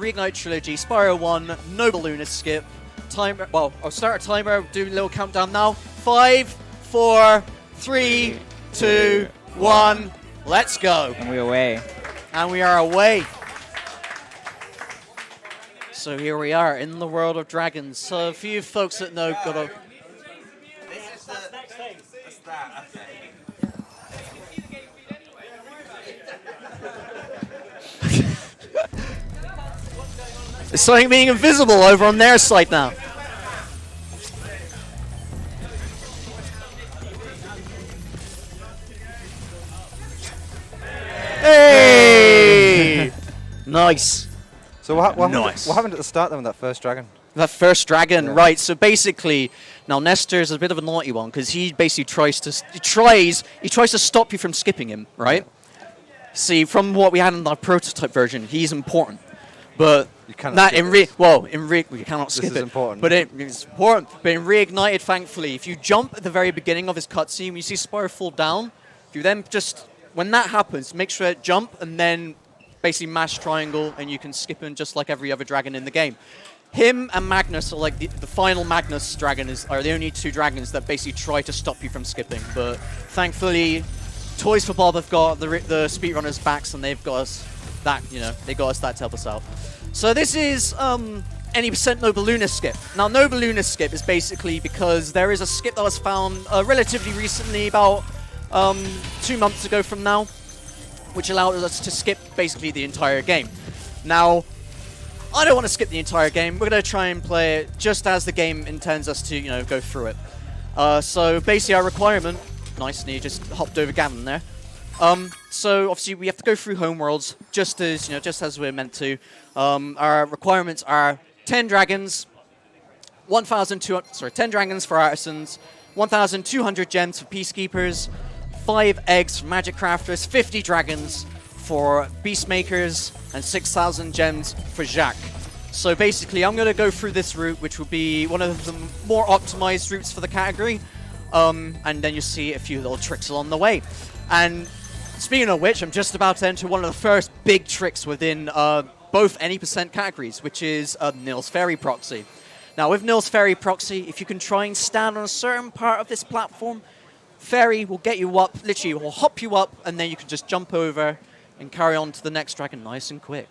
Reignited Trilogy, Spyro 1, Noble Lunar Skip. Timer. Well, I'll start a timer. Do a little countdown now. 5, 4, 3, 2, 1. Let's go. And we're away. And we are away. So here we are in the world of dragons. So a few folks that know got a. This is the next thing. That's that. Okay. There's something being invisible over on their side now. Hey! Nice. So what Nice. happened at the start then with that first dragon? That first dragon, Yeah. right? So basically, now Nestor's a bit of a naughty one because he basically tries to stop you from skipping him, right? See, from what we had in the prototype version, he's important, but You cannot not skip in this. we cannot skip is it. important. But it's important. But in Reignited, thankfully, if you jump at the very beginning of his cutscene, when you see Spyro fall down, if you then just when that happens, make sure to jump and then basically mash triangle, and you can skip him just like every other dragon in the game. Him and Magnus are like the final Magnus dragon are the only two dragons that basically try to stop you from skipping. But thankfully, Toys for Bob have got the speedrunners' backs, and they've got us that they got us that to help us out. So this is any % Noble Lunar Skip. Now Noble Lunar Skip is basically because there is a skip that was found relatively recently, about 2 months ago from now, which allowed us to skip basically the entire game. Now, I don't want to skip the entire game. We're going to try and play it just as the game intends us to, go through it. So basically our requirement, nice, and you just hopped over Gavin there. So obviously we have to go through homeworlds just as we're meant to. Our requirements are 10 dragons, 10 dragons for artisans, 1,200 gems for peacekeepers, 5 eggs for magic crafters, 50 dragons for beastmakers, and 6,000 gems for Jacques. So basically, I'm going to go through this route, which will be one of the more optimized routes for the category, and then you'll see a few little tricks along the way. And speaking of which, I'm just about to enter one of the first big tricks within both any % categories, which is Nils Fairy Proxy. Now, with Nils Fairy Proxy, if you can try and stand on a certain part of this platform, Fairy will get you up, literally will hop you up, and then you can just jump over and carry on to the next dragon nice and quick.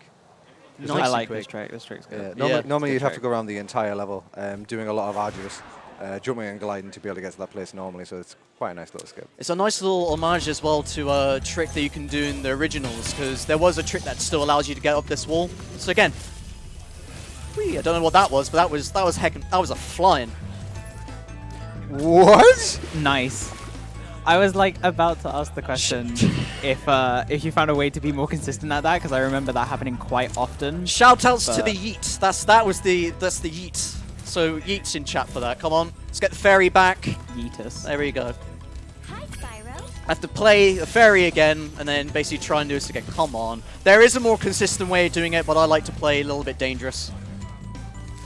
I like this trick. This trick's good. Normally Good you'd have trick. to go around the entire level, doing a lot of arduous jumping and gliding to be able to get to that place normally, so it's quite a nice little skip. It's a nice little homage as well to a trick that you can do in the originals, because there was a trick that still allows you to get up this wall. So again, I don't know what that was, but that was a flying. What? Nice. I was like about to ask the question if you found a way to be more consistent at that, because I remember that happening quite often. Shoutouts to the yeet. That's the yeet. So yeet's in chat for that. Come on, let's get the fairy back. Yeetus. There we go. Hi, Spyro. I have to play the fairy again, and then basically try and do this again. Come on. There is a more consistent way of doing it, but I like to play a little bit dangerous.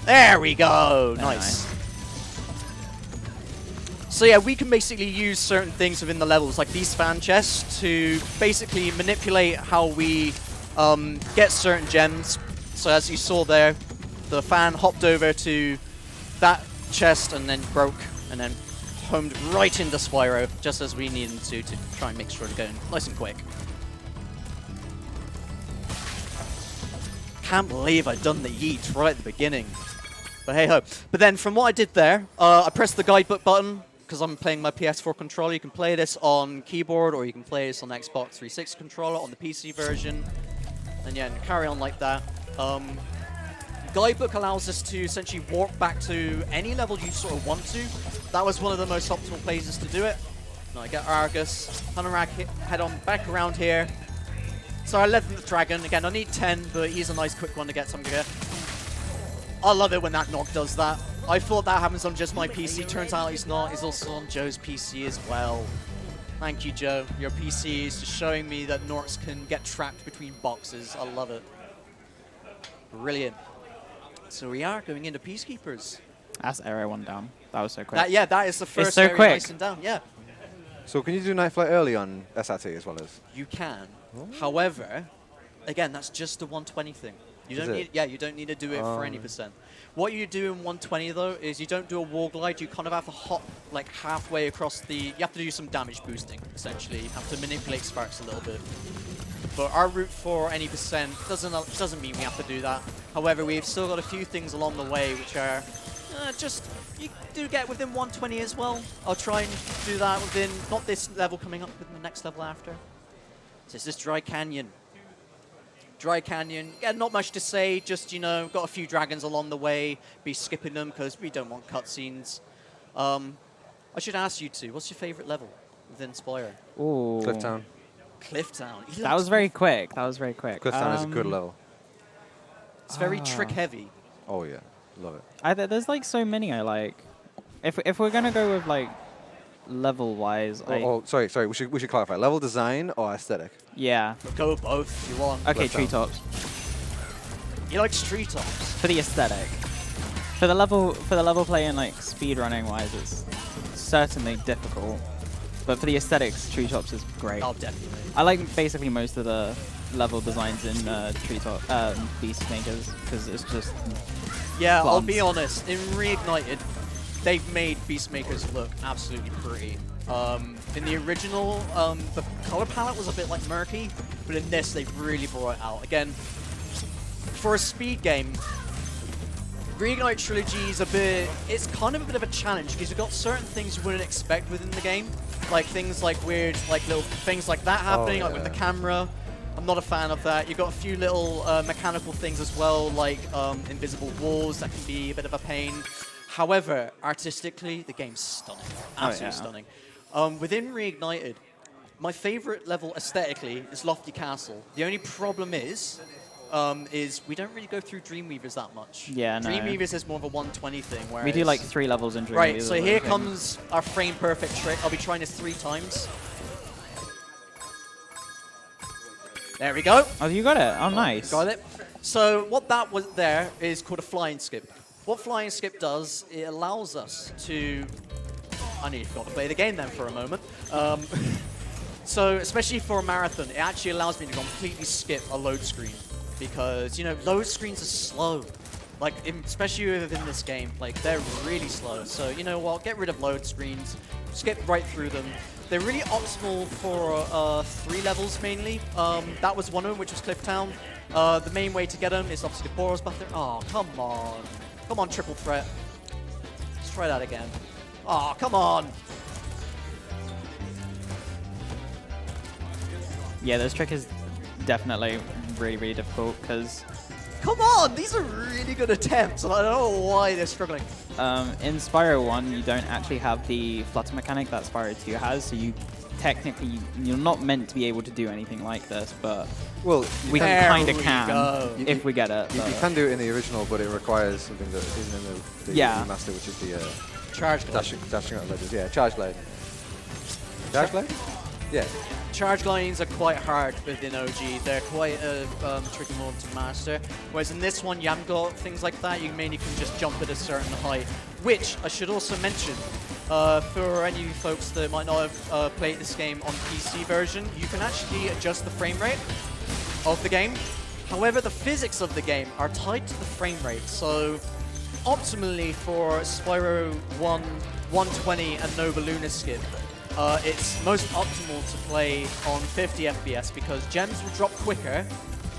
There we go. Nice. So yeah, we can basically use certain things within the levels, like these fan chests, to basically manipulate how we get certain gems. So as you saw there, the fan hopped over to that chest and then broke, and then homed right into Spyro, just as we needed to try and make sure to go nice and quick. Can't believe I'd done the yeet right at the beginning. But hey ho. But then from what I did there, I pressed the guidebook button, because I'm playing my PS4 controller. You can play this on keyboard, or you can play this on Xbox 360 controller, on the PC version. And yeah, and carry on like that. Guidebook allows us to essentially warp back to any level you sort of want to. That was one of the most optimal places to do it. Now I get Argus, head on back around here. So our 11th dragon, again I need 10, but he's a nice quick one to get something to get. I love it when that knock does that. I thought that happens on just my PC, turns out he's not. He's also on Joe's PC as well. Thank you, Joe. Your PC is just showing me that Norks can get trapped between boxes. I love it. Brilliant. So we are going into Peacekeepers. That's area 1 down. That was so quick. That is the first so area quick. nice and down. Yeah. So can you do Night Flight early on SRT as well as? You can. However, again, that's just the 120 thing. You Is don't it? need, yeah, you don't need to do it for any percent. What you do in 120 though is you don't do a wall glide. You kind of have to hop like halfway across the. You have to do some damage boosting essentially. You have to manipulate sparks a little bit. But our route for any percent doesn't mean we have to do that. However, we've still got a few things along the way which are just you do get within 120 as well. I'll try and do that within not this level coming up, but the next level after. So it's this Dry Canyon. Dry Canyon, yeah, not much to say, just, you know, got a few dragons along the way, be skipping them because we don't want cutscenes. I should ask you two, what's your favorite level within Spyro? Ooh. Clifftown. Clifftown. That was very quick. That was very quick. Clifftown is a good level. It's very trick heavy. Oh yeah, love it. There's like so many I like. If we're gonna go with like level wise, Sorry. We should clarify. Level design or aesthetic? yeah. Go with both if you want. Okay, Clifftown. treetops You like street tops? for the aesthetic. For the level playing like speed running wise, it's certainly difficult. But for the aesthetics, treetops is great. Oh, definitely. I like basically most of the level designs in treetop beast makers because it's just Yeah, I'll plums. be honest. In Reignited, they've made Beastmakers look absolutely pretty. In the original, the color palette was a bit like murky, but in this, they've really brought it out. Again, for a speed game, Reignited Trilogy is it's kind of a bit of a challenge because you've got certain things you wouldn't expect within the game. Like things like weird, like little things like that happening, like with the camera. I'm not a fan of that. You've got a few little mechanical things as well, like invisible walls that can be a bit of a pain. However, artistically, the game's stunning. Absolutely stunning. Within Reignited, my favorite level aesthetically is Lofty Castle. The only problem is we don't really go through Dreamweavers that much. Yeah, no. Dreamweavers is more of a 120 thing. Whereas we do like 3 levels in Dreamweaver. right, so here comes our frame perfect trick. I'll be trying this 3 times. There we go. Oh, you got it. Oh, nice. Got it. So what that was there is called a flying skip. What flying skip does, it allows us to... I need to play the game then for a moment. So especially for a marathon, it actually allows me to completely skip a load screen because, you know, load screens are slow. Like, especially within this game, like, they're really slow. So, you know what, get rid of load screens, skip right through them. They're really optimal for 3 levels mainly. That was one of them, which was Clifftown. The main way to get them is obviously the Boros button. Oh, come on. Come on, triple threat. Let's try that again. Oh, come on. Yeah, this trick is definitely really, really difficult because Come on, these are really good attempts. And I don't know why they're struggling. in Spyro 1, you don't actually have the flutter mechanic that Spyro 2 has, so you're not meant to be able to do anything like this, but Well, we There kind of we can go. if we get it. you but- can do it in the original, but it requires something that isn't in the Yeah. remaster, which is the Charge glide. dashing out ledges. Yeah, charge glide. Charge glide? Yeah. Charge glidings are quite hard within OG. They're quite a tricky mode to master. Whereas in this one, you haven't got things like that. You mainly can just jump at a certain height. Which I should also mention, for any folks that might not have played this game on PC version, you can actually adjust the frame rate of the game. However, the physics of the game are tied to the frame rate. So optimally for Spyro 1, 120 and Nova Luna skip, it's most optimal to play on 50 FPS because gems will drop quicker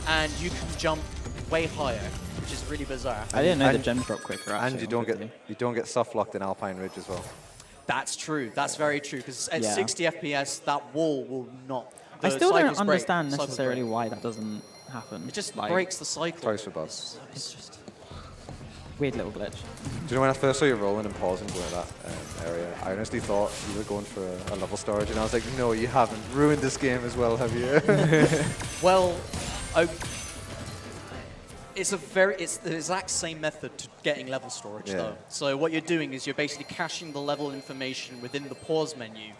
and you can jump way higher, which is really bizarre. I didn't know the And- gems drop quicker. Actually, And you don't get soft locked in Alpine Ridge as well. That's true. That's very true because at Yeah. 60 FPS, that wall will not. I the still don't cycles break. understand Cycles necessarily break. why that doesn't happen. It just Like, breaks the cycle. Twice for boss. It's just. weird little glitch. Do you know when I first saw you rolling and pausing going that area, I honestly thought you were going for a level storage, and I was like, no, you haven't ruined this game as well, have you? Well, it's the exact same method to getting level storage, Yeah. though. So what you're doing is you're basically caching the level information within the pause menu,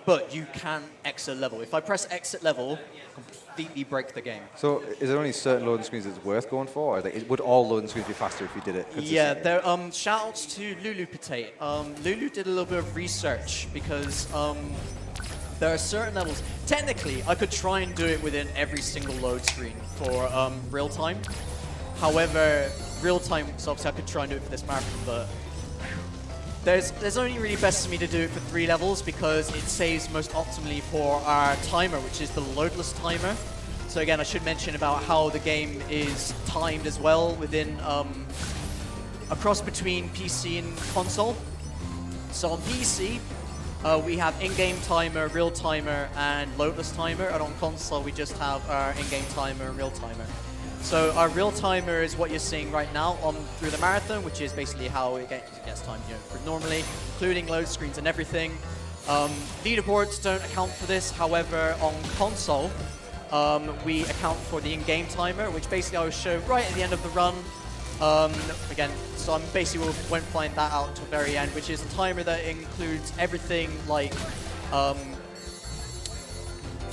but you can exit level. If I press exit level, completely break the game. So, is there only certain loading screens it's worth going for, or would all loading screens be faster if you did it? Yeah, consistently? there. Shout outs to Lulu Potate. Lulu did a little bit of research because there are certain levels. Technically, I could try and do it within every single load screen for real time. However, real time, so obviously I could try and do it for this marathon, but there's only really best for me to do it for 3 levels because it saves most optimally for our timer, which is the loadless timer. So again, I should mention about how the game is timed as well within a cross between PC and console. So on PC, we have in-game timer, real timer, and loadless timer, and on console we just have our in-game timer and real timer. So our real timer is what you're seeing right now on through the marathon, which is basically how it gets timed, normally, including load screens and everything. Leaderboards don't account for this. However, on console, we account for the in-game timer, which basically I will show right at the end of the run. Again, so I'm basically won't find that out until the very end, which is a timer that includes everything like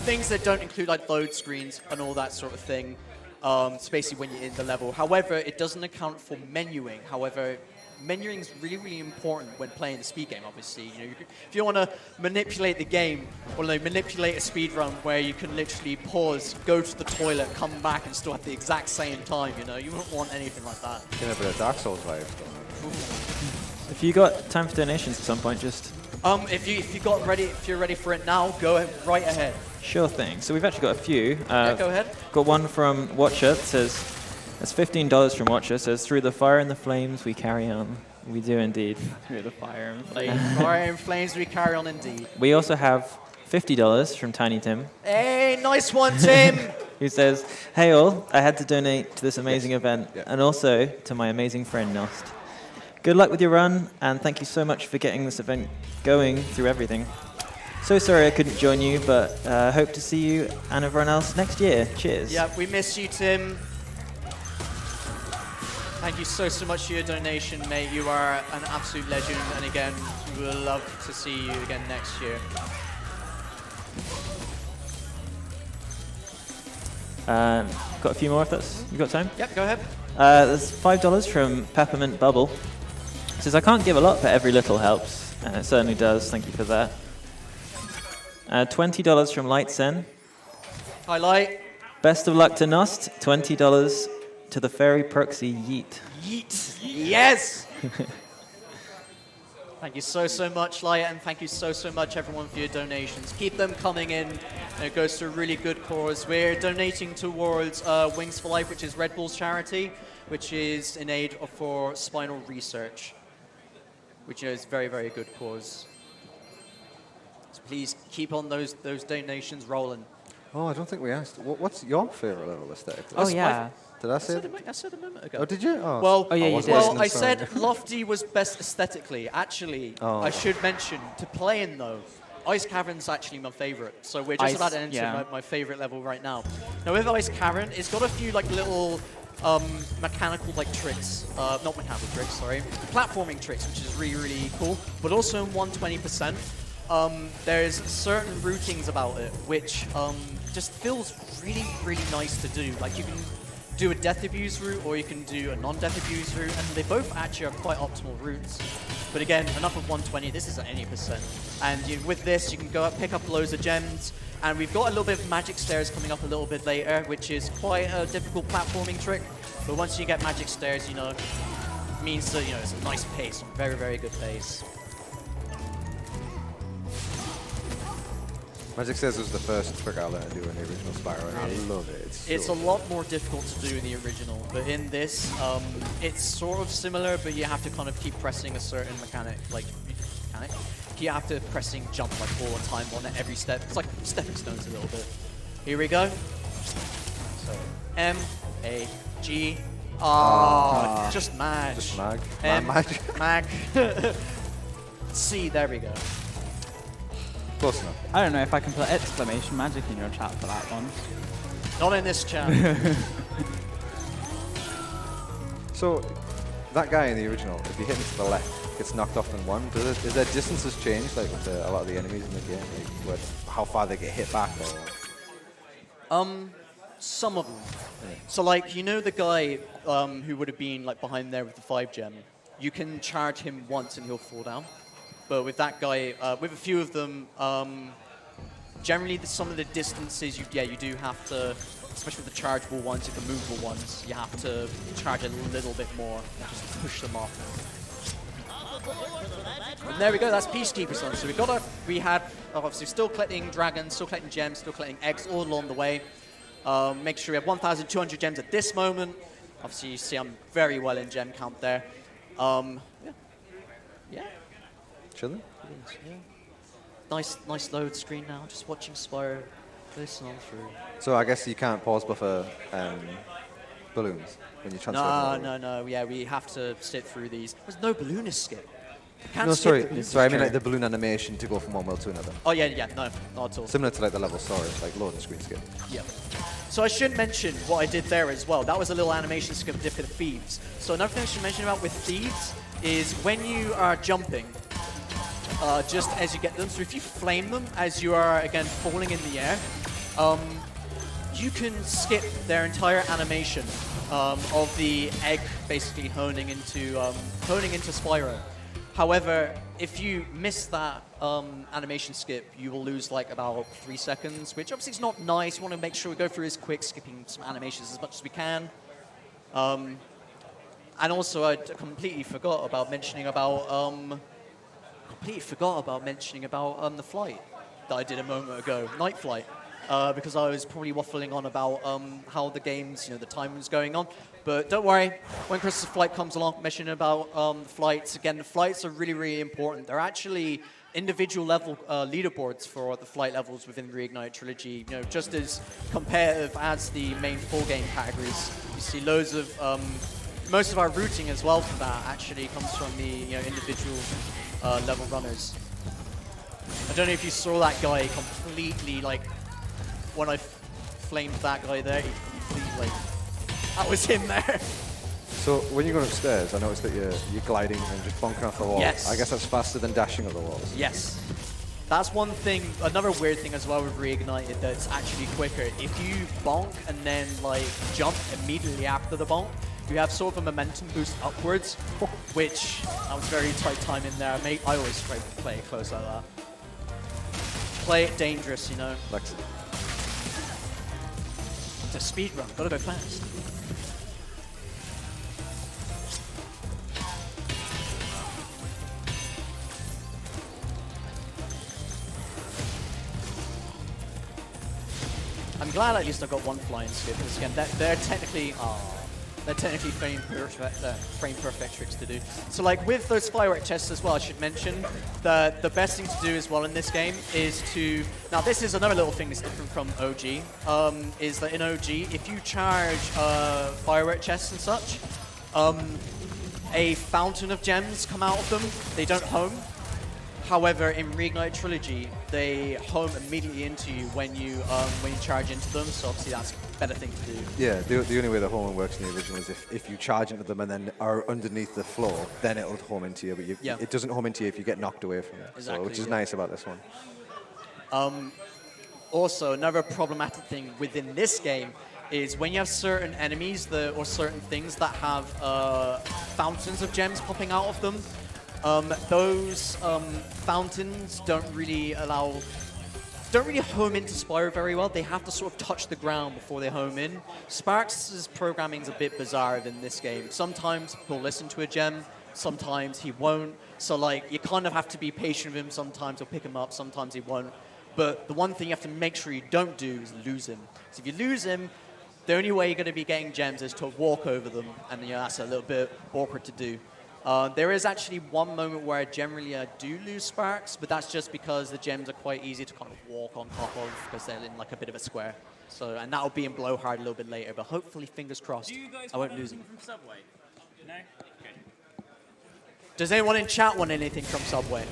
things that don't include like load screens and all that sort of thing. It's basically when you're in the level. However, it doesn't account for menuing. However, menuing is really, really important when playing the speed game, obviously. If you want to manipulate the game, or manipulate a speed run where you can literally pause, go to the toilet, come back, and still at the exact same time, you wouldn't want anything like that. Getting a bit of Dark Souls vibes. If you got time for donations at some point, just if you're ready for it now, go right ahead. sure thing. So we've actually got a few. Yeah, go ahead. Got one from Watcher that says, that's $15 from Watcher, says, through the fire and the flames we carry on. We do indeed. Through the fire and flames. Fire and flames we carry on indeed. We also have $50 from Tiny Tim, Hey, nice one, Tim! who says, hey all, I had to donate to this amazing event, Yeah. and also to my amazing friend Nost. Good luck with your run, and thank you so much for getting this event going through everything. So sorry I couldn't join you, but hope to see you and everyone else next year. Cheers. Yeah, we miss you, Tim. Thank you so much for your donation, mate. You are an absolute legend, and again, we will love to see you again next year. Got a few more if that's, you got time? Yep, go ahead. There's $5 from Peppermint Bubble. It says, I can't give a lot, but every little helps. And it certainly does. Thank you for that. $20 from Lightsen. Highlight. Best of luck to Nost. $20 to the Fairy Proxy Yeet. Yeet. Yes! Thank you so much, Light, and thank you so much, everyone, for your donations. Keep them coming in. It goes to a really good cause. We're donating towards Wings for Life, which is Red Bull's charity, which is in aid for spinal research, which is a very, very good cause. So please keep on those donations rolling. Oh, I don't think we asked. What's your favourite level aesthetically? Oh, yeah. Did I say it? I said a moment ago. Oh, did you? Oh, Well, Oh, yeah, you wasn't did. listening, I sorry. said Lofty was best aesthetically. Actually, Oh. I should mention, to play in though, Ice Cavern's actually my favorite. So we're just Ice, about to enter yeah. my favorite level right now. Now with Ice Cavern, it's got a few like little mechanical like tricks. Not mechanical tricks, sorry. Platforming tricks, which is really, really cool. But also in 120%, there's certain routings about it, which just feels really, really nice to do. Like you can do a death abuse route or you can do a non-death abuse route, and they both actually are quite optimal routes. But again, enough of 120, this is at any percent. And with this, you can go up, pick up loads of gems, and we've got a little bit of magic stairs coming up a little bit later, which is quite a difficult platforming trick. But once you get magic stairs, it means that, it's a nice pace, very, very good pace. Magic Stairs was the first trick I learned to do in the original Spyro, and I love it. It's so a lot more difficult to do in the original, but in this, it's sort of similar, but you have to kind of keep pressing a certain mechanic. You have to pressing jump like all the time on every step. It's like stepping stones a little bit. Here we go. So M-A-G. Oh, just mag. Just mag. Mag. Mag. C, there we go. Close enough. I don't know if I can put exclamation magic in your chat for that one. Not in this chat. So, that guy in the original, if you hit him to the left, gets knocked off in one. Is their distances changed, like with a lot of the enemies in the game, like how far they get hit back? Or? Some of them. So like, the guy who would have been like behind there with the 5 gem, you can charge him once and he'll fall down. But with that guy, with a few of them, generally some of the distances, you do have to especially with the chargeable ones, the movable ones, you have to charge a little bit more, and just push them off. And there we go, that's Peacekeeper's done. So we had obviously still collecting dragons, still collecting gems, still collecting eggs all along the way. Make sure we have 1,200 gems at this moment. Obviously, you see I'm very well in gem count there. Yeah. Chilling? Yeah. Nice load screen now, just watching Spyro listen on through. So I guess you can't pause buffer balloons when you transfer them. No, yeah, we have to sit through these. There's no balloonist skip. No, sorry, I mean like the balloon animation to go from one world to another. Oh yeah, no, not at all. Similar to like the level storage, like loading screen skip. Yeah. So I should mention what I did there as well. That was a little animation skip for the thieves. So another thing I should mention about with thieves is when you are jumping, just as you get them, so if you flame them as you are, again, falling in the air, you can skip their entire animation of the egg basically honing into Spyro. However, if you miss that animation skip, you will lose like about 3 seconds, which obviously is not nice. We want to make sure we go through this quick, skipping some animations as much as we can. And also, I completely forgot about mentioning about the flight that I did a moment ago, Night Flight, because I was probably waffling on about how the game's, the time was going on. But don't worry, when Chris's flight comes along, mentioning about the flights, again, the flights are really, really important. They're actually individual level leaderboards for the flight levels within the Reignited Trilogy, just as competitive as the main 4 game categories. You see loads of, most of our routing as well for that actually comes from the individual level runners. I don't know if you saw that guy completely, like, when I flamed that guy there, he completely, that was him there. So when you're going upstairs, I noticed that you're gliding and just bonking off the wall. Yes. I guess that's faster than dashing up the walls. Yes. That's one thing, another weird thing as well with Reignited that's actually quicker. If you bonk and then like jump immediately after the bonk, you have sort of a momentum boost upwards, which that was very tight time in there. I always try to play it close like that. Play it dangerous, Lexi. It's a speed run, gotta go fast. I'm glad at least I got one flying skip, because again, they're technically frame perfect tricks to do. So like with those firework chests as well, I should mention that the best thing to do as well in this game is to, now this is another little thing that's different from OG, is that in OG, if you charge firework chests and such, a fountain of gems come out of them, they don't home. However, in Reignited Trilogy, they home immediately into you when you charge into them. So obviously that's a better thing to do. Yeah, the only way the homing works in the original is if you charge into them and then are underneath the floor, then it'll home into you. But it doesn't home into you if you get knocked away from it. Exactly, which is nice about this one. Also, another problematic thing within this game is when you have certain enemies or certain things that have fountains of gems popping out of them. Those fountains don't really home into Spyro very well. They have to sort of touch the ground before they home in. Sparks' programming is a bit bizarre in this game. Sometimes he'll listen to a gem, sometimes he won't. So like you kind of have to be patient with him. Sometimes he'll pick him up, sometimes he won't. But the one thing you have to make sure you don't do is lose him. So if you lose him, the only way you're going to be getting gems is to walk over them, and that's a little bit awkward to do. There is actually one moment where generally I do lose Sparks, but that's just because the gems are quite easy to kind of walk on top of because they're in like a bit of a square. So, and that'll be in Blowhard a little bit later, but hopefully, fingers crossed, I won't lose him. From Subway? No? Okay. Does anyone in chat want anything from Subway?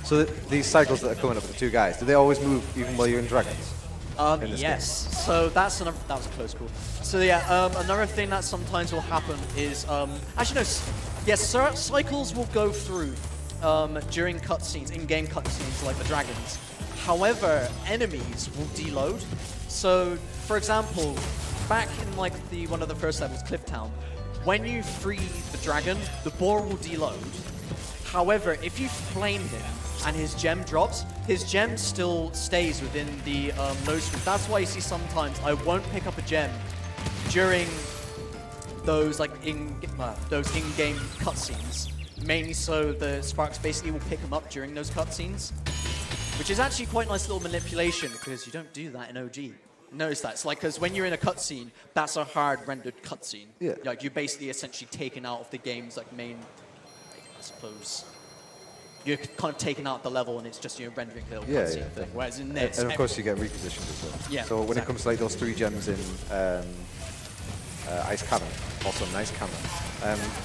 So these cycles that are coming up with the 2 guys, do they always move even while you're in Dragons? Yes. So that was a close call. So yeah, another thing that sometimes will happen is actually no, yes, cycles will go through during cutscenes, in-game cutscenes like the dragons. However, enemies will deload. So for example, back in like one of the first levels, Cliff Town, when you free the dragon, the ball will deload. However, if you flame him and his gem drops, his gem still stays within the nose screen. That's why you see sometimes I won't pick up a gem during those like those in-game cutscenes. Mainly so the Sparks basically will pick them up during those cutscenes, which is actually quite a nice little manipulation because you don't do that in OG. Notice that. It's like, because when you're in a cutscene, that's a hard rendered cutscene. Yeah. Like, you're basically essentially taken out of the game's like main, like, I suppose, you're kind of taken out the level and it's just rendering a little cutscene thing. Whereas in this, and of course you get repositioned as well. Yeah, so when it comes to like those 3 gems in Ice Cavern, also nice camera.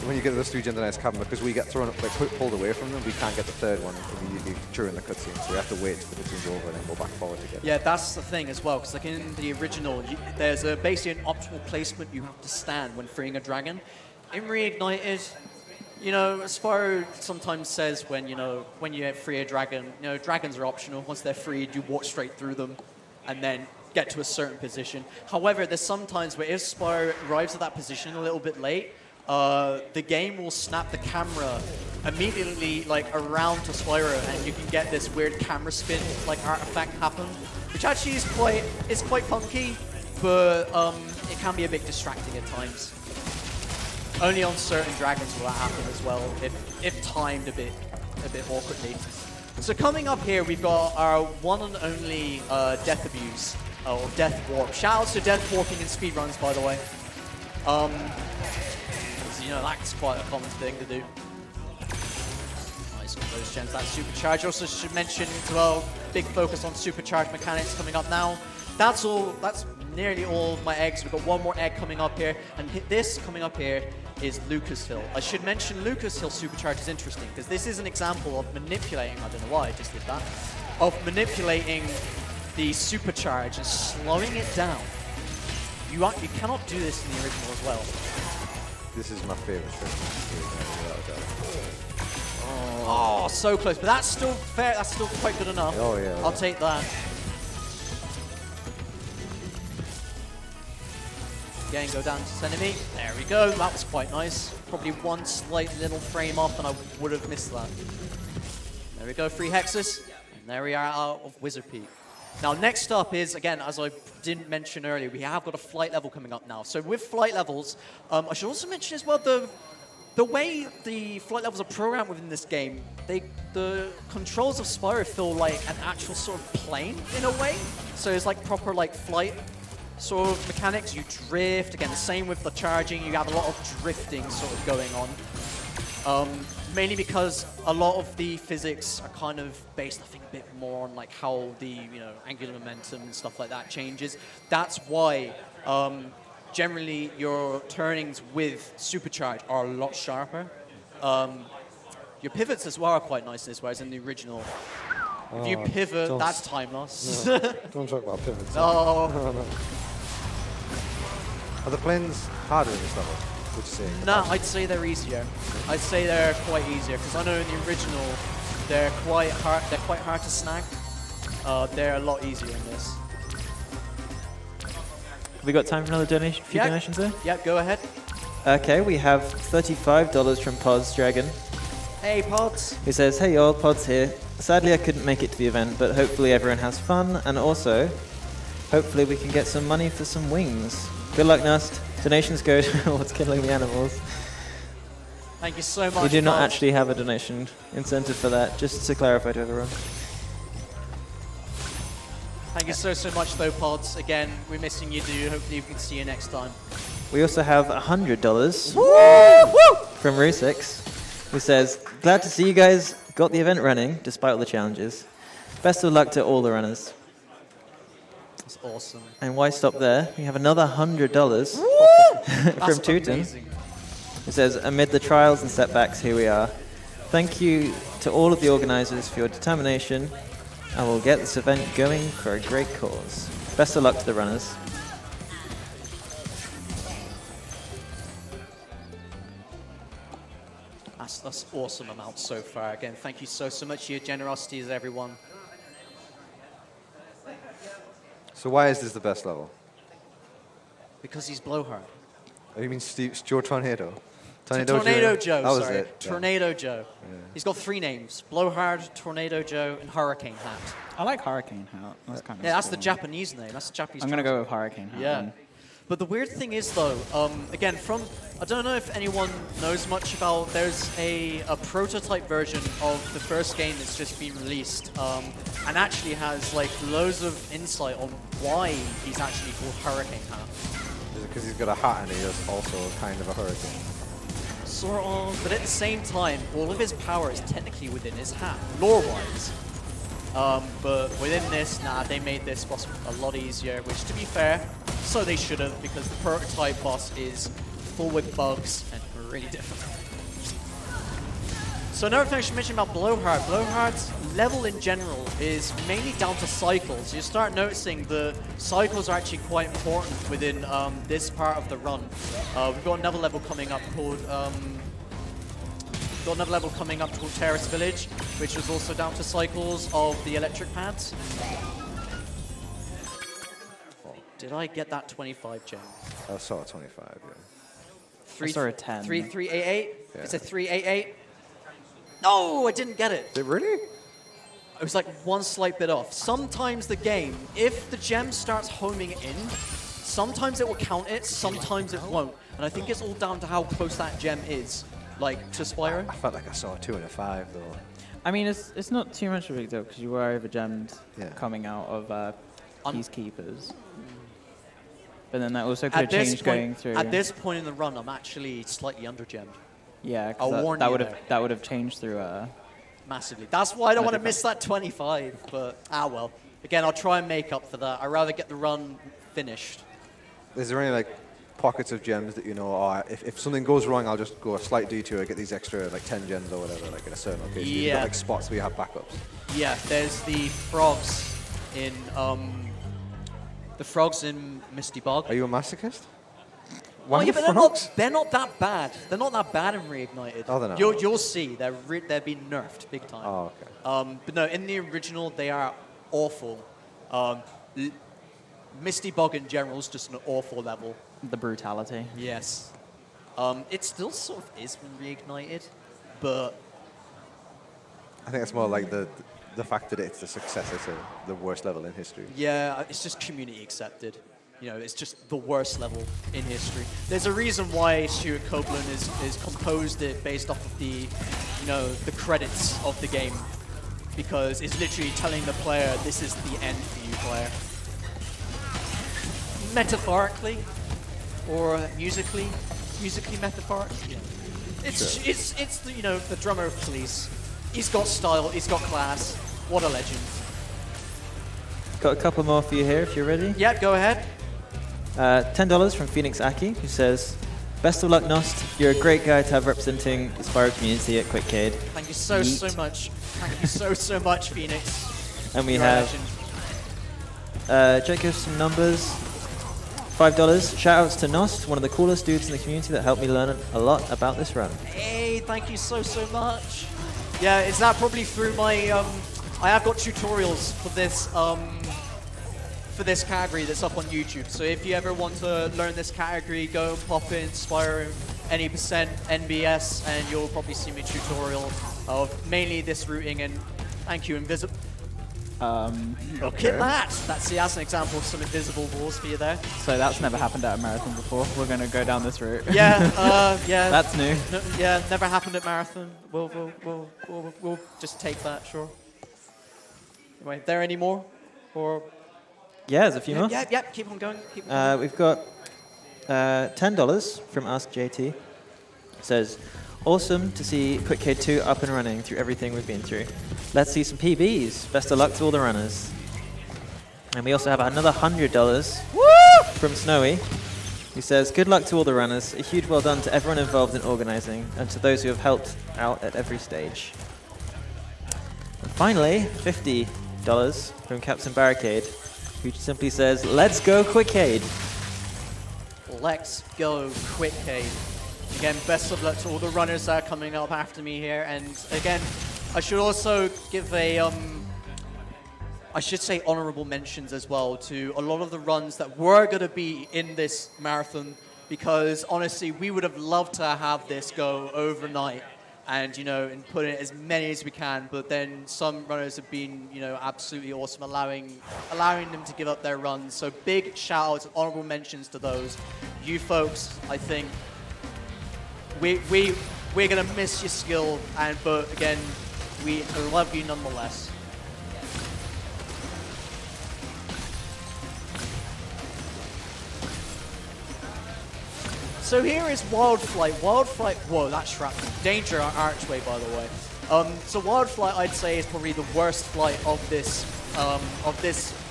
When you get those 3 gems in Ice Cavern, because we get thrown, like pulled away from them, we can't get the 3rd one immediately during the cutscene. So we have to wait till the cutscene's over and then go back forward again. yeah, that's the thing as well, because like in the original, there's basically an optimal placement you have to stand when freeing a dragon. In Reignited, you know, Spyro sometimes says when you free a dragon, dragons are optional. Once they're freed, you walk straight through them, and then get to a certain position. However, there's some times where if Spyro arrives at that position a little bit late, the game will snap the camera immediately like around to Spyro, and you can get this weird camera spin like artifact happen, which actually is quite funky, but it can be a bit distracting at times. Only on certain dragons will that happen as well, if timed a bit awkwardly. So coming up here, we've got our one and only Death Abuse, or Death Warp. Shoutouts to Death Warping in speedruns, by the way. That's quite a common thing to do. Nice on those gems, that supercharge. Also should mention as well, big focus on supercharge mechanics coming up now. That's nearly all of my eggs. We've got one more egg coming up here, and this coming up here is Lucas Hill. I should mention Lucas Hill supercharge is interesting because this is an example of manipulating, I don't know why I just did that, of manipulating the supercharge and slowing it down. You cannot do this in the original as well. This is my favorite trick. Oh, so close, but that's still fair. That's still quite good enough. Oh yeah. I'll take that. Again, go down to enemy. There we go. That was quite nice. Probably one slight little frame off, and I would have missed that. There we go, 3 hexes, and there we are out of Wizard Peak. Now, next up is, again, as I didn't mention earlier, we have got a flight level coming up now. So with flight levels, I should also mention as well the way the flight levels are programmed within this game. The controls of Spyro feel like an actual sort of plane in a way. So it's like proper like flight sort of mechanics. You drift. Again, the same with the charging. You have a lot of drifting sort of going on. Mainly because a lot of the physics are kind of based, I think, a bit more on like how the angular momentum and stuff like that changes. That's why generally your turnings with supercharge are a lot sharper. Your pivots as well are quite nice in this, whereas in the original, if you pivot, that's time loss. No, don't talk about pivots. Oh. No. Are the planes harder in this level? Would you say? No, I'd say they're easier. I'd say they're quite easier because I know in the original they're quite hard. They're quite hard to snag. They're a lot easier in this. Have we got time for another donation? Few donations there? Yeah, go ahead. Okay, we have $35 from Pods Dragon, Hey, Pods. who says, "Hey y'all, Pods here. Sadly, I couldn't make it to the event, but hopefully everyone has fun, and also, hopefully we can get some money for some wings. Good luck, Nost. Donations go towards killing the animals." Thank you so much. We do not Pods. actually have a donation incentive for that, just to clarify to everyone. Thank you so much, though, Pods. Again, we're missing you, dude. Hopefully, we can see you next time. We also have $100 from Rusix, who says, "Glad to see you guys got the event running, despite all the challenges. Best of luck to all the runners." That's awesome. And why stop there? We have another $100 from That's Tootin, amazing. who says, "Amid the trials and setbacks, here we are. Thank you to all of the organizers for your determination, and we'll get this event going for a great cause. Best of luck to the runners." That's awesome amount so far. Again, thank you so much for your generosity, as everyone. So why is this the best level? Because he's blowhard. Oh, you mean Joe Tornado? Tornado Joe, That was sorry. it. Yeah. Tornado Joe. He's got 3 names. Blowhard, Tornado Joe, and Hurricane Hat. I like Hurricane Hat. That's kind of Yeah, that's the cool. Japanese name. That's the Japanese. I'm going to go with Hurricane Hat. Yeah. then. But the weird thing is, though, again, I don't know if anyone knows much about, there's a prototype version of the first game that's just been released, and actually has, like, loads of insight on why he's actually called Hurricane Hat. Is it because he's got a hat and he is also kind of a hurricane? Sort of, but at the same time, all of his power is technically within his hat, lore-wise. But within this, they made this boss a lot easier, which, to be fair, so they should have, because the prototype boss is full with bugs and really difficult. So another thing I should mention about Blowhard. Blowhard's level in general is mainly down to cycles. You start noticing the cycles are actually quite important within this part of the run. We've got another level coming up called Terrace Village, which is also down to cycles of the electric pads. Did I get that 25 gem? I saw a 25, yeah. I saw a 10. 388? Yeah. It's a 388? No, I didn't get it. Did it really? It was like one slight bit off. Sometimes the game, if the gem starts homing in, sometimes it will count it, sometimes it won't. And I think it's all down to how close that gem is, like to Spyro. I felt like I saw a 2 and a 5, though. I mean, it's not too much of a big deal because you were overgemmed Yeah. coming out of Un- Peacekeepers. But then that also could At have this changed going point, through. at this point in the run, I'm actually slightly undergemmed. Yeah, I'll because warn that you would there. have that would have changed through. Massively. That's why I don't want to Magic miss that 25, but well. Again, I'll try and make up for that. I'd rather get the run finished. Is there any like pockets of gems that you know, oh, if something goes wrong, I'll just go a slight detour, get these extra like 10 gems or whatever, like in a certain location? You've Yeah. got like spots where you have backups. Yeah, there's the frogs in Misty Bog. Are you a masochist? Well, Why yeah, the but frogs? they're not that bad. They're not that bad in Reignited. Oh, they're not? You'll see. They're being nerfed big time. Oh, okay. But no, in the original, they are awful. Misty Bog in general is just an awful level. the brutality. Yes. It still sort of is when Reignited, but I think it's more like the fact that it's the successor to the worst level in history. yeah, it's just community accepted. You know, it's just the worst level in history. There's a reason why Stuart Copeland is composed it based off of the, the credits of the game, because it's literally telling the player this is the end for you, player. Metaphorically, or musically metaphorically. It's the drummer of Police. He's got style. He's got class. What a legend. Got a couple more for you here if you're ready. Yeah, go ahead. $10 from Phoenix Aki, who says, "Best of luck, Nost. You're a great guy to have representing the Spyro community at QuickCade." Thank you so Yeet. much. Thank you so much, Phoenix. And we You're a have Jacob some numbers. $5. Shoutouts to Nost, one of the coolest dudes in the community that helped me learn a lot about this run. Hey, thank you so much. Yeah, is that probably through my I have got tutorials for this category that's up on YouTube. So if you ever want to learn this category, go and pop in Spyro any percent NBS, and you'll probably see me tutorial of mainly this routing. And thank you, Invisible. Look at that. That's an example of some invisible walls for you there. So that's never happened at a marathon before. We're going to go down this route. Yeah, yeah. That's new. No, yeah, never happened at marathon. We'll just take that, sure. Wait, there any more? Or Yeah, there's a few more. yeah, keep on going. Keep on going. We've got $10 from Ask JT. It says, "Awesome to see QuickCade 2 up and running through everything we've been through. Let's see some PBs. Best of luck to all the runners." And we also have another $100 from Snowy, who says, "Good luck to all the runners. A huge well done to everyone involved in organizing and to those who have helped out at every stage." And finally, $50 from Captain Barricade, who simply says, "Let's go QuickCade." Let's go, QuickCade. Again, best of luck to all the runners that are coming up after me here. And again, I should also give a I should say honorable mentions as well to a lot of the runs that were going to be in this marathon, because honestly, we would have loved to have this go overnight and, you know, and put in as many as we can. But then some runners have been, you know, absolutely awesome, allowing them to give up their runs. So big shout outs and honorable mentions to those. You folks, I think we're going to miss your skill, but again, we love you nonetheless. So here is Wild Flight. Wild Flight, whoa, that's shrapnel. Danger archway, by the way. So Wild Flight, I'd say, is probably the worst flight of this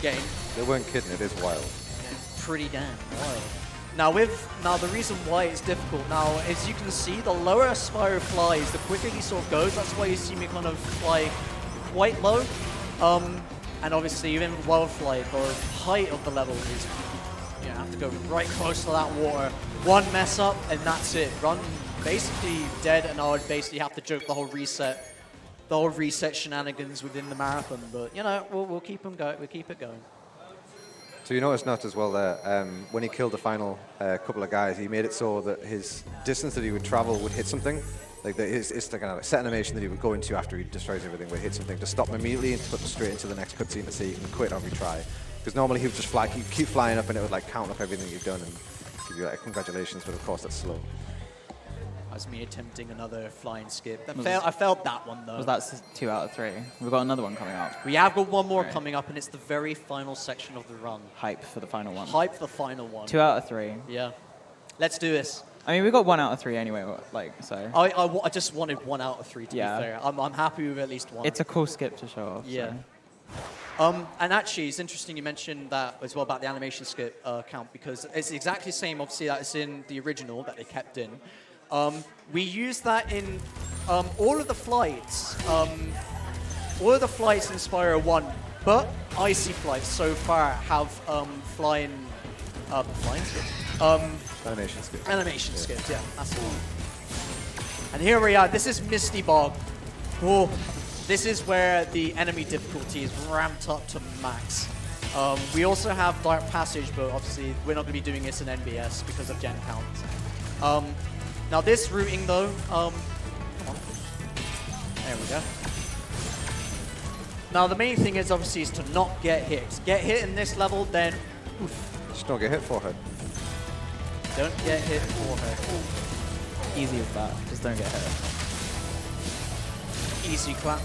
game. They weren't kidding, it is wild. Pretty damn wild. Now the reason why it's difficult now, as you can see, the lower Spyro flies, the quicker he sort of goes. That's why you see me kind of fly quite low. And obviously, even with Wild Flight, the height of the level is, you have to go right close to that water. One mess up, and that's it. Run basically dead, and I would basically have to joke the whole reset shenanigans within the marathon. But you know, we'll keep them going. We'll keep it going. So you notice not as well there, when he killed the final couple of guys, he made it so that his distance that he would travel would hit something. Like it's like a set animation that he would go into after he destroys everything, would hit something to stop him immediately and to put him straight into the next cutscene to see he can quit or retry. Because normally he would just fly, he'd keep flying up and it would like count up everything you've done and give you like congratulations, but of course that's slow. That's me attempting another flying skip. I failed that one though. Was that 2 out of 3? We've got another one coming up. We have got one more Right. coming up, and it's the very final section of the run. Hype for the final one. Hype the final one. 2 out of 3. Yeah. Let's do this. I mean, we got 1 out of 3 anyway, like, so. I just wanted 1 out of 3 to Yeah. be fair. I'm happy with at least one. It's a cool skip to show off. Yeah. So. And actually, it's interesting you mentioned that as well about the animation skip count, because it's exactly the same, obviously, that it's in the original that they kept in. We use that in all of the flights. All of the flights in Spyro 1, but Icy flights so far have flying Animation skip. animation skips. Yeah, that's the one. And here we are. This is Misty Bog. Oh, this is where the enemy difficulty is ramped up to max. We also have Dark Passage, but obviously we're not going to be doing this in NBS because of gen count. Now this routing though, come on. There we go. Now the main thing is obviously is to not get hit. Get hit in this level, then oof, Just don't get hit forehead. don't get hit forehead. Easy as that. Just don't get hit. Easy clap.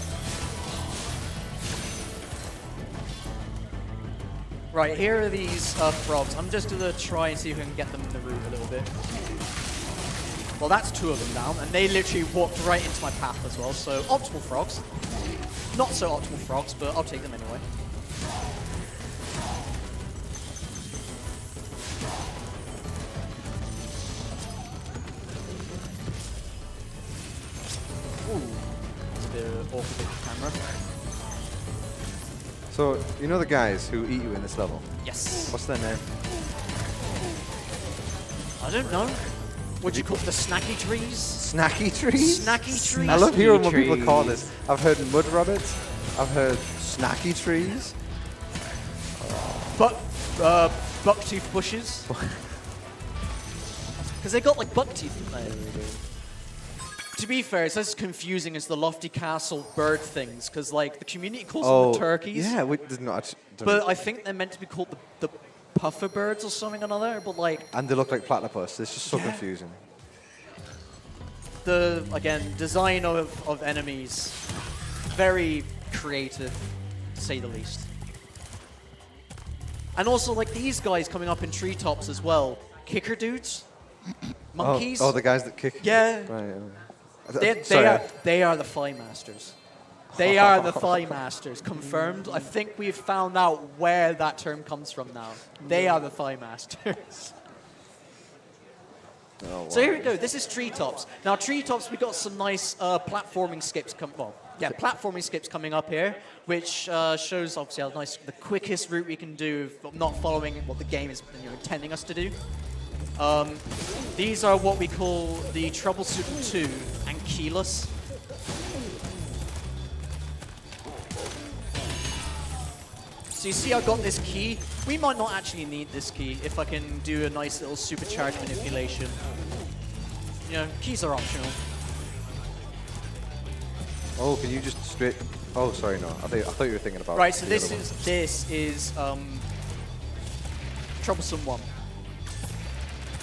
Right, here are these frogs. I'm just gonna try and see if we can get them in the route a little bit. Well, that's 2 of them down, and they literally walked right into my path as well. So optimal frogs. Not so optimal frogs, but I'll take them anyway. Ooh, it's a bit awkward with the camera. So, you know the guys who eat you in this level? Yes. What's their name? I don't know. What do you call the snacky trees? Snacky trees? Snacky trees. I love hearing what Snacky people call trees. this. I've heard mud rabbits. I've heard snacky trees. Bucktooth bushes. Because they got like buck teeth, don't they? To be fair, it's as confusing as the Lofty Castle bird things, because like the community calls them the turkeys. Yeah, we did not. But I think they're meant to be called the puffer birds or something or another. But like And they look like platypus. It's just so Yeah. confusing. the design of enemies, very creative, to say the least. And also like these guys coming up in treetops as well, kicker dudes, monkeys. Oh, the guys that kick. Yeah. Right. They are the Thigh Masters. They are the Thigh Masters, confirmed. I think we've found out where that term comes from now. They are the Thigh Masters. Oh, So here we go. This is Treetops. Now Treetops, we got some nice platforming skips. Platforming skips coming up here, which shows obviously how nice, the quickest route we can do, of not following what the game is intending us to do. These are what we call the Troubleshooter 2 and Keyless. So you see I got this key. We might not actually need this key if I can do a nice little supercharge manipulation. You know, keys are optional. Oh, can you just straight... Oh, sorry, no. I thought you were thinking about... Right, so the this other is troublesome one.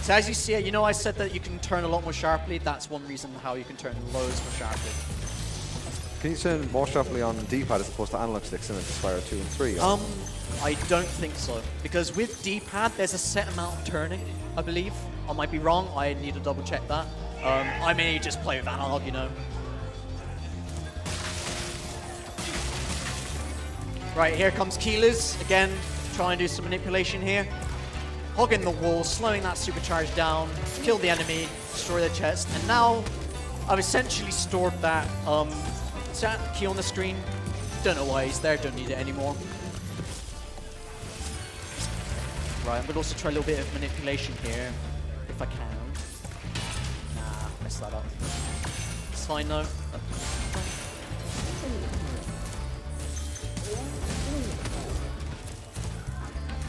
So as you see it, you know I said that you can turn a lot more sharply. That's one reason how you can turn loads more sharply. one. Can you turn more sharply on D-pad as opposed to analog sticks in Spyro 2 and 3? I don't think so. Because with D-pad, there's a set amount of turning, I believe. I might be wrong. I need to double check that. I may just play with analog, you know. Right, here comes Keyless. Again, try and do some manipulation here. Hogging the wall, slowing that supercharge down, kill the enemy, destroy their chest. And now, I've essentially stored that key on the screen. Don't know why he's there, don't need it anymore. Right, I'm going to also try a little bit of manipulation here, if I can. Nah, messed that up. It's fine though.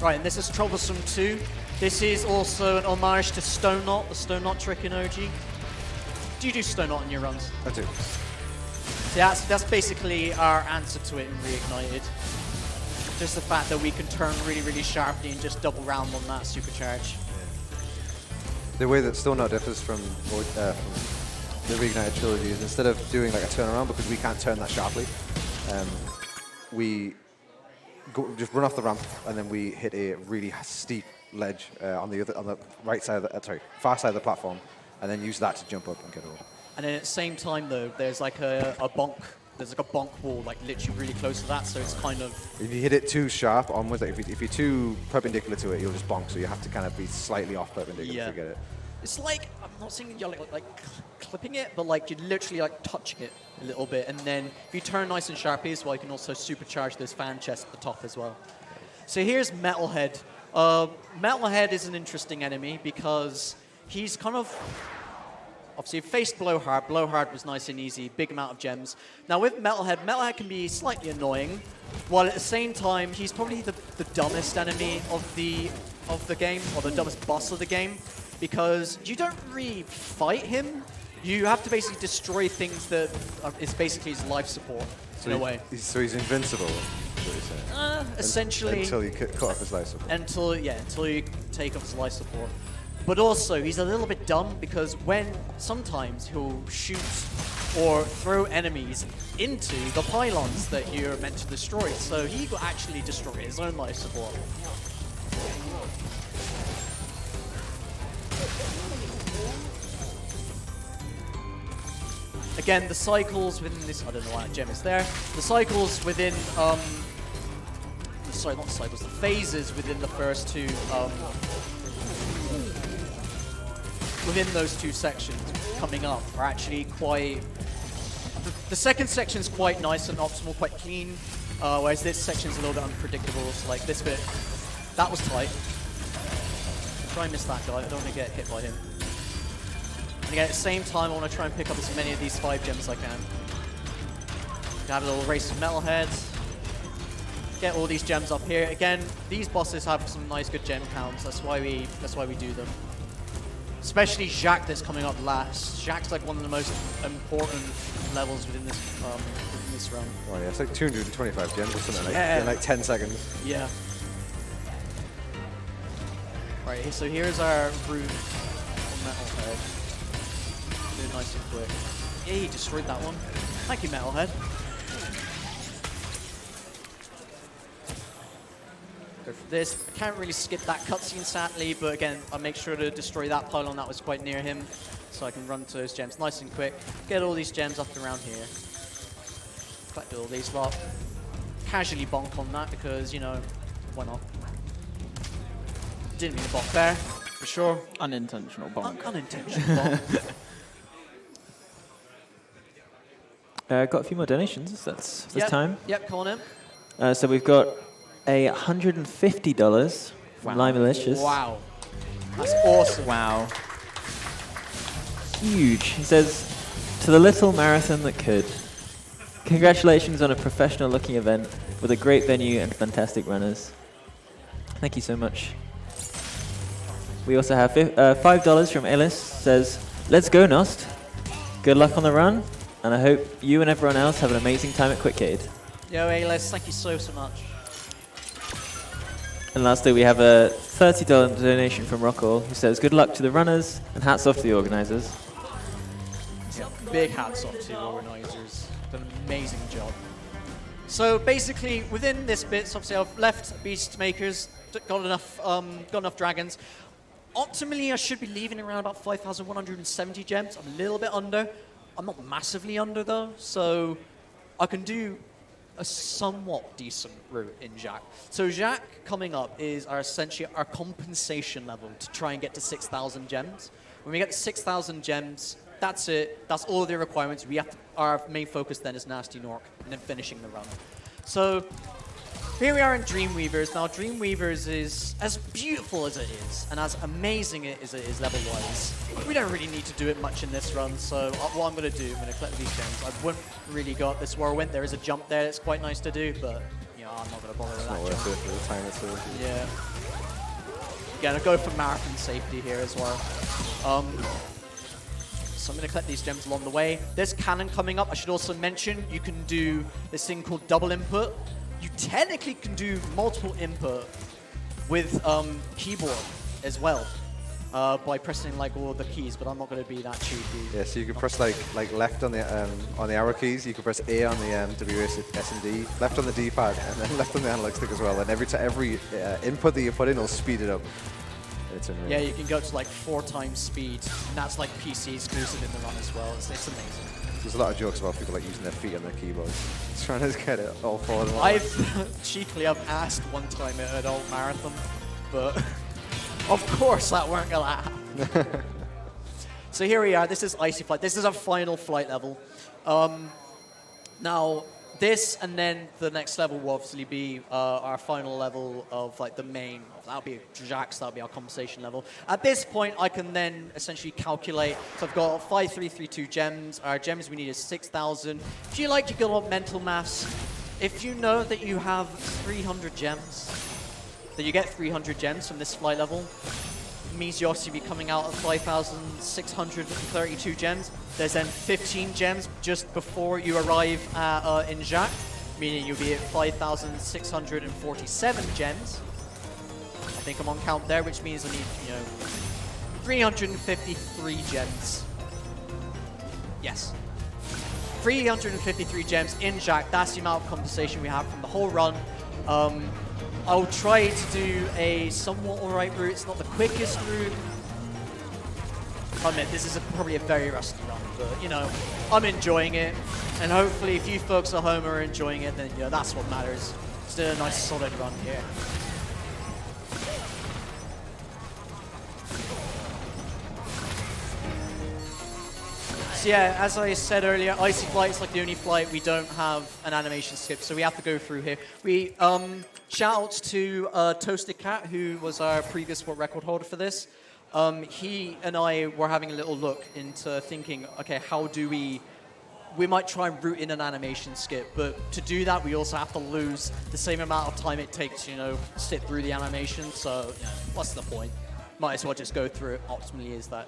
Right, and this is Troublesome 2. This is also an homage to Stone Knot, the Stone Knot trick in OG. Do you do Stone Knot in your runs? I do. So that's basically our answer to it in Reignited. Just the fact that we can turn really, really sharply and just double round on that supercharge. The way that Stone Knot differs from the Reignited Trilogy is instead of doing like a turnaround, because we can't turn that sharply, we just run off the ramp and then we hit a really steep ledge on the right side of the far side of the platform, and then use that to jump up and get over. And then at the same time though, there's like a bonk. There's like a bonk wall, like literally really close to that, so it's kind of... If you hit it too sharp onwards, like if you're too perpendicular to it, you'll just bonk, so you have to kind of be slightly off perpendicular to get it. It's like, I'm not saying you're like clipping it, but like you're literally like touching it a little bit, and then if you turn nice and sharply as well, you can also supercharge those fan chests at the top as well. So here's Metalhead. Metalhead is an interesting enemy because he's kind of... Obviously, faced Blowhard. Blowhard was nice and easy, big amount of gems. Now with Metalhead can be slightly annoying, while at the same time, he's probably the dumbest enemy of the game, or the dumbest boss of the game, because you don't really fight him. You have to basically destroy things that is basically his life support, in a way. So he's invincible, is what you're saying? Essentially. Until you cut off his life support. Until you take off his life support. But also, he's a little bit dumb because sometimes he'll shoot or throw enemies into the pylons that you're meant to destroy. So he will actually destroy his own life support. Again, the cycles within this, I don't know why that gem is there. The cycles within, sorry, not the cycles, the phases within the first two, within those two sections coming up are actually quite... The second section's quite nice and optimal, quite clean, whereas this section's a little bit unpredictable. So like this bit, that was tight. Try and miss that guy, I don't want to get hit by him. And again, at the same time, I want to try and pick up as many of these 5 gems as I can. Have a little race with Metalhead. Get all these gems up here. Again, these bosses have some nice good gem counts, that's why we do them. Especially Jacques that's coming up last. Jacques like one of the most important levels within this run. Oh yeah, it's like 225 gems or something in like 10 seconds. Yeah. Right, so here's our route on Metalhead. Do it nice and quick. Yeah, he destroyed that one. Thank you, Metalhead. Go for this. I can't really skip that cutscene, sadly, but again, I'll make sure to destroy that pylon that was quite near him, so I can run to those gems nice and quick. Get all these gems up and around here. Collect all these lot. Casually bonk on that because, you know, why not? Didn't mean to bonk there, for sure. Unintentional bonk. Unintentional bonk. Got a few more donations. That's time. Yep, come on in. So we've got a $150 from Lime Malicious. Wow. That's awesome. Wow. Huge. He says, to the little marathon that could. Congratulations on a professional-looking event with a great venue and fantastic runners. Thank you so much. We also have $5 from Ellis. Says, "Let's go, Nost. Good luck on the run, and I hope you and everyone else have an amazing time at QuickCade." Yo, Ales, thank you so much. And lastly, we have a $30 donation from Rockall, who says, "Good luck to the runners, and hats off to the organisers." Big hats off to the organisers. Done an amazing job. So basically, within this bit, so obviously I've left Beast Makers, got enough dragons. Optimally, I should be leaving around about 5,170 gems. I'm a little bit under. I'm not massively under though, so I can do a somewhat decent route in Jack. So Jack coming up is essentially our compensation level to try and get to 6,000 gems. When we get to 6,000 gems, that's it. That's all the requirements. Our main focus then is Nasty Nork and then finishing the run. So here we are in Dreamweavers. Now Dreamweavers is as beautiful as it is and as amazing as it is level-wise. We don't really need to do it much in this run, so what I'm going to do, I'm going to collect these gems. I wouldn't really go up this whirlwind. There is a jump there that's quite nice to do, but you know, I'm not going to bother with that Not jump. worth it for the time it's worth. Yeah. Gonna go for marathon safety here as well. So I'm going to collect these gems along the way. There's cannon coming up. I should also mention you can do this thing called double input. You technically can do multiple input with keyboard as well by pressing like all the keys, but I'm not going to be that cheeky. Yeah, so you can press like left on the arrow keys. You can press A on the WS and D, left on the D-pad, and then left on the analog stick as well. And every input that you put in will speed it up. It's unreal. Yeah, you can go to like 4 times speed, and that's like PC exclusive in the run as well. It's amazing. There's a lot of jokes about people like using their feet on their keyboards, trying to get it all falling. I've asked one time at an old marathon, but of course that weren't gonna happen. So here we are. This is Icy Flight. This is our final flight level. Now this and then the next level will obviously be our final level of like the main. That'll be Jack's. That'll be our compensation level. At this point, I can then essentially calculate. So I've got 5,332 gems. Our gems we need is 6,000. If you like, you can go mental maths. If you know that you have 300 gems, that you get 300 gems from this flight level, it means you obviously be coming out of 5,632 gems. There's then 15 gems just before you arrive at, in Jack, meaning you'll be at 5,647 gems. I think I'm on count there, which means I need, 353 gems. Yes. 353 gems in Jack. That's the amount of compensation we have from the whole run. I'll try to do a somewhat alright route. It's not the quickest route. I admit, this is probably a very rusty run, but, I'm enjoying it. And hopefully, if you folks at home are enjoying it, then, that's what matters. Just a nice, solid run here. So yeah, as I said earlier, Icy Flight is like the only flight we don't have an animation skip, so we have to go through here. We shout outs to Toasted Cat, who was our previous world record holder for this. He and I were having a little look into thinking, okay, how do we might try and route in an animation skip, but to do that, we also have to lose the same amount of time it takes, to sit through the animation. So what's the point? Might as well just go through it. Optimally is that.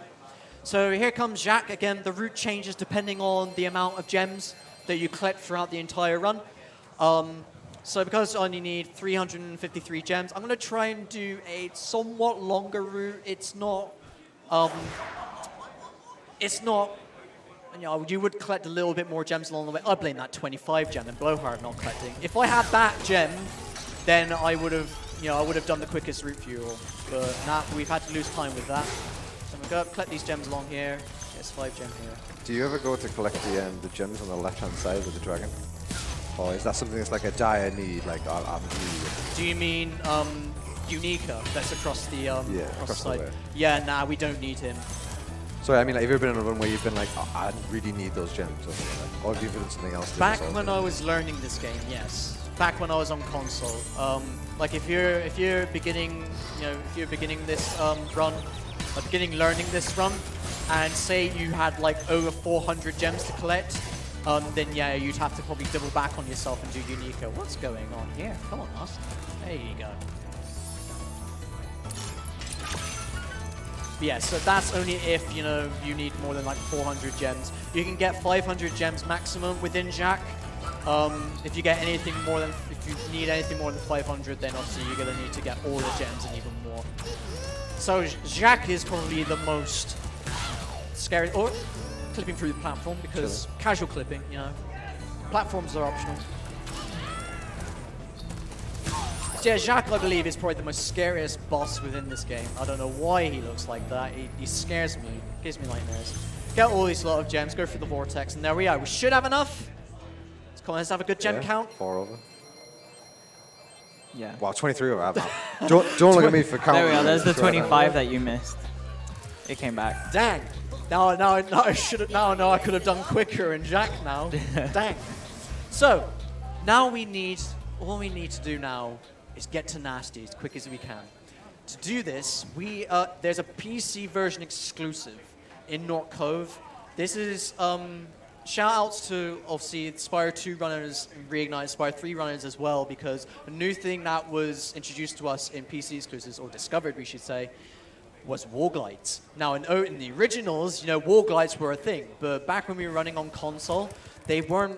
So here comes Jack. Again, the route changes depending on the amount of gems that you collect throughout the entire run. So because I only need 353 gems, I'm going to try and do a somewhat longer route. It's not, you would collect a little bit more gems along the way. I blame that 25 gem and Blowhard not collecting. If I had that gem, then I would have, I would have done the quickest route for you all. But now we've had to lose time with that. So I'm going to go up, collect these gems along here. There's 5 gems here. Do you ever go to collect the gems on the left-hand side with the dragon? Or is that something that's like a dire need, like I'm needy? Do you mean Unica that's across the across the side? the way. Yeah, nah, we don't need him. Sorry, I mean, like, have you ever been on a run where you've been like, oh, I really need those gems, or something like that? Or have you done something else? Back when I was learning this game, yes. Back when I was on console, like if you're beginning, if you're beginning this run, learning this run, and say you had like over 400 gems to collect, then yeah, you'd have to probably double back on yourself and do Unico. What's going on here? Come on, Nost. There you go. But yeah, so that's only if, you know, you need more than like 400 gems. You can get 500 gems maximum within Jack. If you get anything more than, if you need anything more than 500, then obviously you're gonna need to get all the gems and even more. So Jack is probably the most scary, or clipping through the platform, because casual clipping, you know, platforms are optional. So yeah, Jacques, I believe, is probably the most scariest boss within this game. I don't know why he looks like that. He scares me, gives me nightmares. Get all these lot of gems, go through the vortex, and there we are. We should have enough. Come on, let's have a good gem count. 4 over. Yeah. Wow, 23 over. Don't look at me for counting. There we are. There's the 25 that you missed. It came back. Dang. Now I should have. Now I could have done quicker in Jack now. Dang. So now all we need to do now is get to Nasty as quick as we can. To do this, there's a PC version exclusive in North Cove. This is shout outs to obviously Spyro 2 runners and Reignited Spyro 3 runners as well, because a new thing that was introduced to us in PC exclusives, or discovered we should say, was wall glides. Now in the originals, you know, wall glides were a thing, but back when we were running on console, they weren't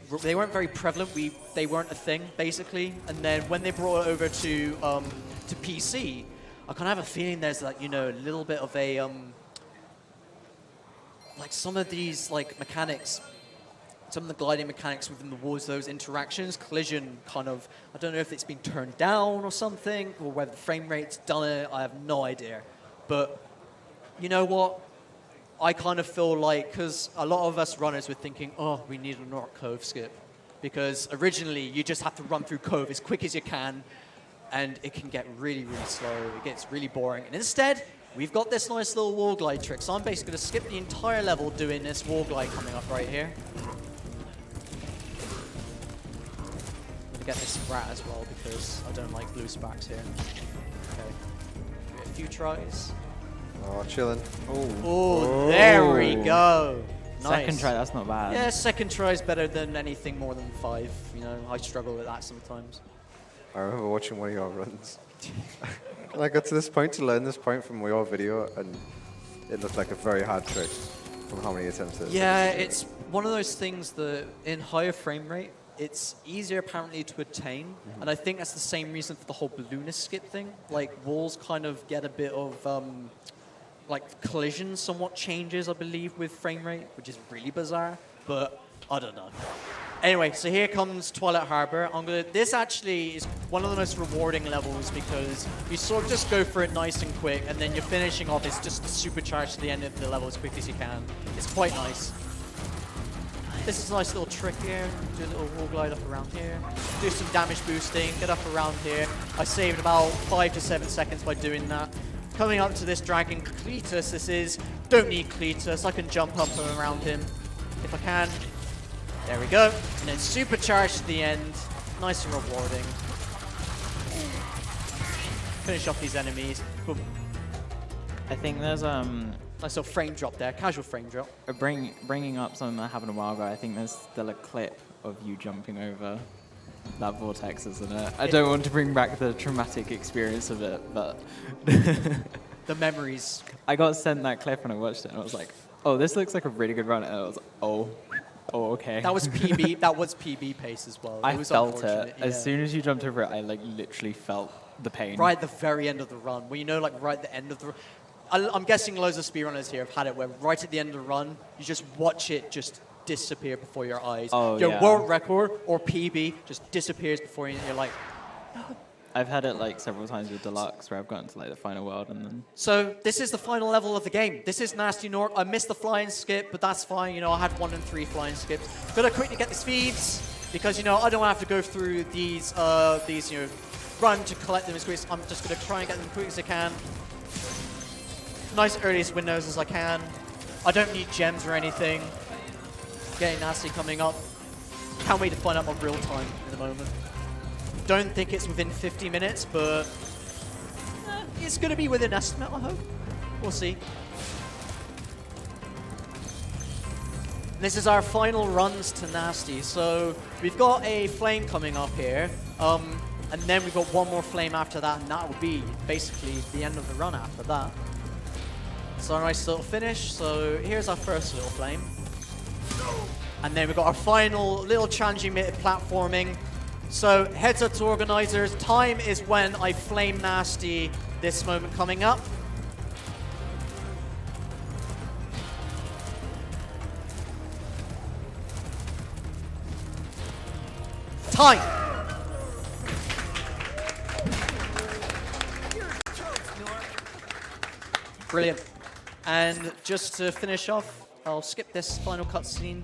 very prevalent. They weren't a thing basically. And then when they brought it over to PC, I kind of have a feeling there's like, you know, a little bit of a like some of these like mechanics, some of the gliding mechanics within the walls, those interactions, collision kind of, I don't know if it's been turned down or something, or whether the frame rate's done it, I have no idea. But you know what? I kind of feel like, because a lot of us runners were thinking, oh, we need a North Cove skip. Because originally, you just have to run through Cove as quick as you can, and it can get really, really slow. It gets really boring. And instead, we've got this nice little wall glide trick. So I'm basically going to skip the entire level doing this wall glide coming up right here. I'm going to get this sprat as well, because I don't like blue sprats here. Okay. Give it a few tries. Oh, chilling. Oh, there we go. Nice. Second try, that's not bad. Yeah, second try is better than anything more than 5. You know, I struggle with that sometimes. I remember watching one of your runs. And I got to this point to learn this point from your video, and it looked like a very hard trick from how many attempts it is. Yeah, it's one of those things that in higher frame rate, it's easier apparently to attain. And I think that's the same reason for the whole balloonist skip thing. Like, walls kind of get a bit of, like, collision somewhat changes, I believe, with frame rate, which is really bizarre. But I don't know. Anyway, so here comes Twilight Harbor. This actually is one of the most rewarding levels, because you sort of just go for it nice and quick, and then you're finishing off. It's just supercharged to the end of the level as quick as you can. It's quite nice. This is a nice little trick here. Do a little wall glide up around here. Do some damage boosting, get up around here. I saved about 5 to 7 seconds by doing that. Coming up to this dragon Cletus, don't need Cletus. I can jump up and around him if I can. There we go. And then supercharge to the end. Nice and rewarding. Finish off these enemies. Boom. I think there's Nice little frame drop there. Casual frame drop. bringing up something that happened a while ago. I think there's still a clip of you jumping over that vortex, isn't it? I don't want to bring back the traumatic experience of it, but The memories. I got sent that clip and I watched it and I was like, oh, this looks like a really good run. And I was like, oh, okay. That was PB. That was PB pace as well. I was felt unfortunate, it. yeah. As soon as you jumped over it, I like literally felt the pain. Right at the very end of the run, where you know, like right at the end of the run. I'm guessing loads of speedrunners here have had it where right at the end of the run, you just watch it just disappear before your eyes. Oh, your yeah. world record or PB just disappears before you, and you're like, I've had it like several times with Deluxe where I've gotten to like the final world and then... So this is the final level of the game. This is Nasty North. I missed the flying skip, but that's fine. You know, I had 1 and 3 flying skips. Gotta quickly get the speeds because, you know, I don't have to go through these you know, run to collect them as quick as... I'm just gonna try and get them as quick as I can. Nice earliest windows as I can. I don't need gems or anything. Getting Nasty coming up. Can't wait to find out my real time in the moment. Don't think it's within 50 minutes, but it's going to be within estimate, I hope. We'll see. This is our final runs to Nasty. So we've got a flame coming up here, and then we've got one more flame after that, and that will be basically the end of the run after that. So a nice little finish. So here's our first little flame. And then we've got our final little challenging bit of platforming. So heads up to organizers, time is when I flame Nasty this moment coming up. Time! Brilliant. And just to finish off, I'll skip this final cutscene.